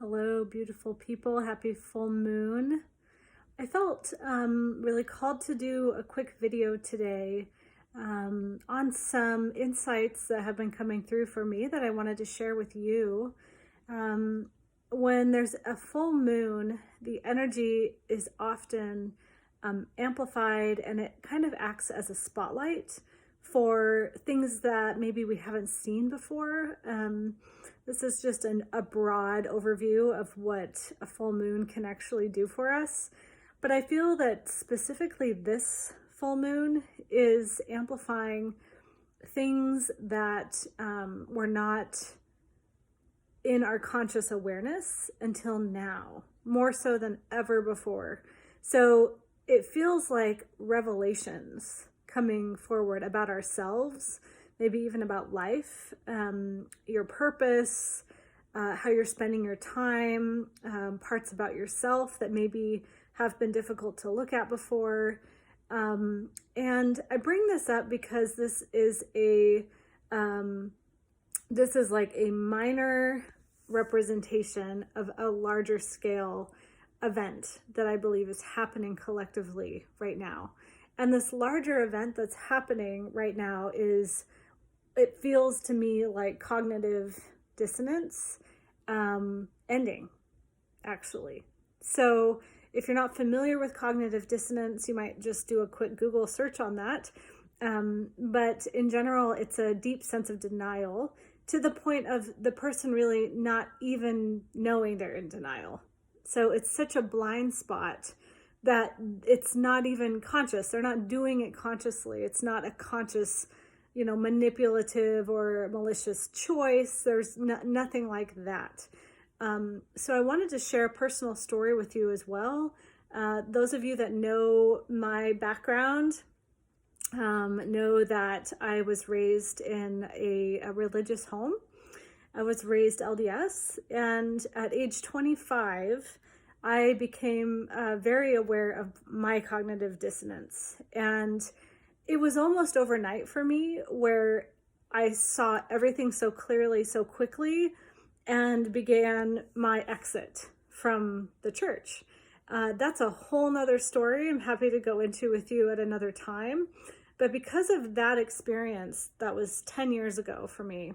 Hello, beautiful people. Happy full moon. I felt really called to do a quick video today on some insights that have been coming through for me that I wanted to share with you. When there's a full moon, the energy is often amplified, and it kind of acts as a spotlight for things that maybe we haven't seen before. This is just a broad overview of what a full moon can actually do for us. But I feel that specifically this full moon is amplifying things that were not in our conscious awareness until now, more so than ever before. So it feels like revelations coming forward about ourselves, maybe even about life, your purpose, how you're spending your time, parts about yourself that maybe have been difficult to look at before. And I bring this up because this is like a minor representation of a larger scale event that I believe is happening collectively right now. And this larger event that's happening right now it feels to me like cognitive dissonance ending, actually. So if you're not familiar with cognitive dissonance, you might just do a quick Google search on that. But in general, it's a deep sense of denial to the point of the person really not even knowing they're in denial. So it's such a blind spot that it's not even conscious. They're not doing it consciously. It's not a conscious, manipulative or malicious choice. There's nothing like that. So I wanted to share a personal story with you as well. Those of you that know my background know that I was raised in a religious home. I was raised LDS, and at age 25, I became very aware of my cognitive dissonance. And it was almost overnight for me, where I saw everything so clearly, so quickly, and began my exit from the church. That's a whole nother story I'm happy to go into with you at another time. But because of that experience, that was 10 years ago for me,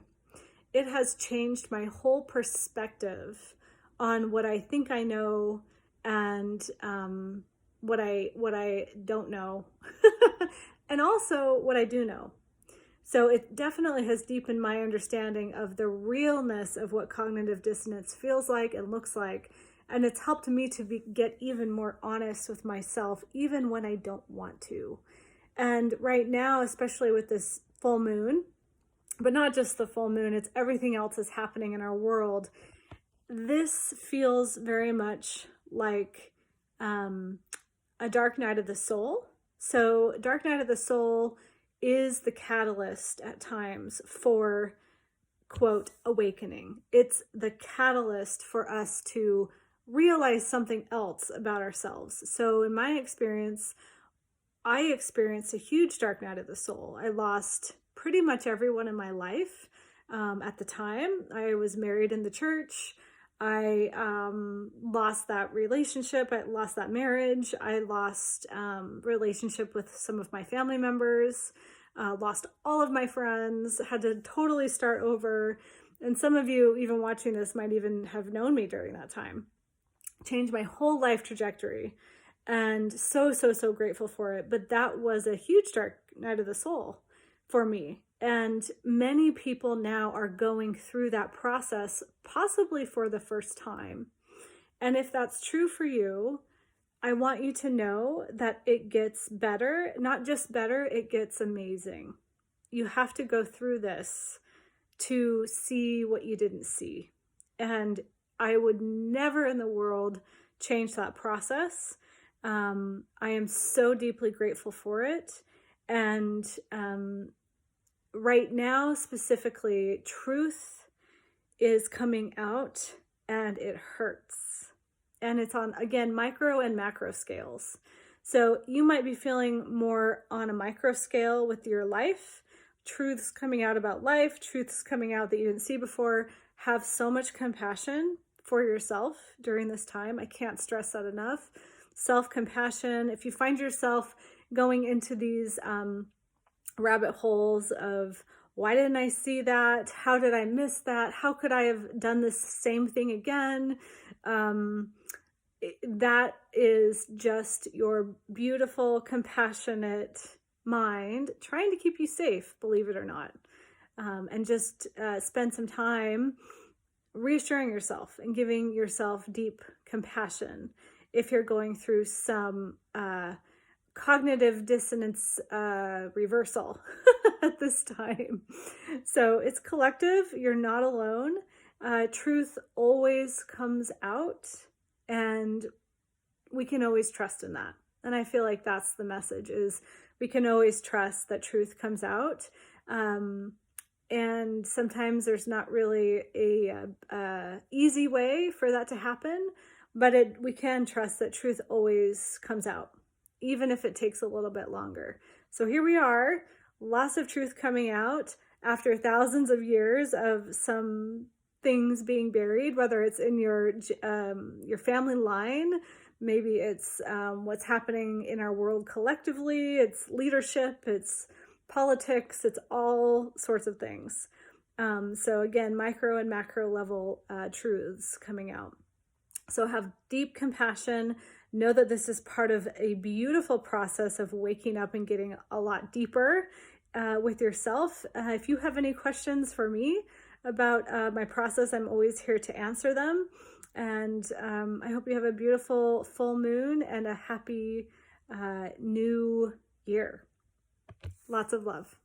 it has changed my whole perspective on what I think I know and what I don't know, and also what I do know. So it definitely has deepened my understanding of the realness of what cognitive dissonance feels like and looks like. And it's helped me to get even more honest with myself, even when I don't want to. And right now, especially with this full moon, but not just the full moon, it's everything else that's happening in our world. This feels very much like a dark night of the soul. So dark night of the soul is the catalyst at times for, quote, awakening. It's the catalyst for us to realize something else about ourselves. So in my experience, I experienced a huge dark night of the soul. I lost pretty much everyone in my life at the time. I was married in the church. I lost that relationship. I lost that marriage. I lost relationship with some of my family members, lost all of my friends, had to totally start over. And some of you even watching this might even have known me during that time. Changed my whole life trajectory. And so grateful for it. But that was a huge dark night of the soul for me. And many people now are going through that process, possibly for the first time. And if that's true for you, I want you to know that it gets better. Not just better, it gets amazing. You have to go through this to see what you didn't see. And I would never in the world change that process. I am so deeply grateful for it. And right now, specifically, truth is coming out, and it hurts. And it's on, again, micro and macro scales. So you might be feeling more on a micro scale with your life. Truths coming out about life, truths coming out that you didn't see before. Have so much compassion for yourself during this time. I can't stress that enough. Self-compassion. If you find yourself going into these rabbit holes of, why didn't I see that? How did I miss that? How could I have done this same thing again? That is just your beautiful, compassionate mind trying to keep you safe, believe it or not. And just spend some time reassuring yourself and giving yourself deep compassion if you're going through some cognitive dissonance reversal at this time. So it's collective. You're not alone. Truth always comes out, and we can always trust in that. And I feel like that's the message, is we can always trust that truth comes out. And sometimes there's not really a easy way for that to happen, but we can trust that truth always comes out, even if it takes a little bit longer. So here we are, lots of truth coming out after thousands of years of some things being buried, whether it's in your family line, maybe it's what's happening in our world collectively, it's leadership, it's politics, it's all sorts of things. So again, micro and macro level truths coming out. So have deep compassion. Know that this is part of a beautiful process of waking up and getting a lot deeper with yourself. If you have any questions for me about my process, I'm always here to answer them. And I hope you have a beautiful full moon and a happy new year. Lots of love.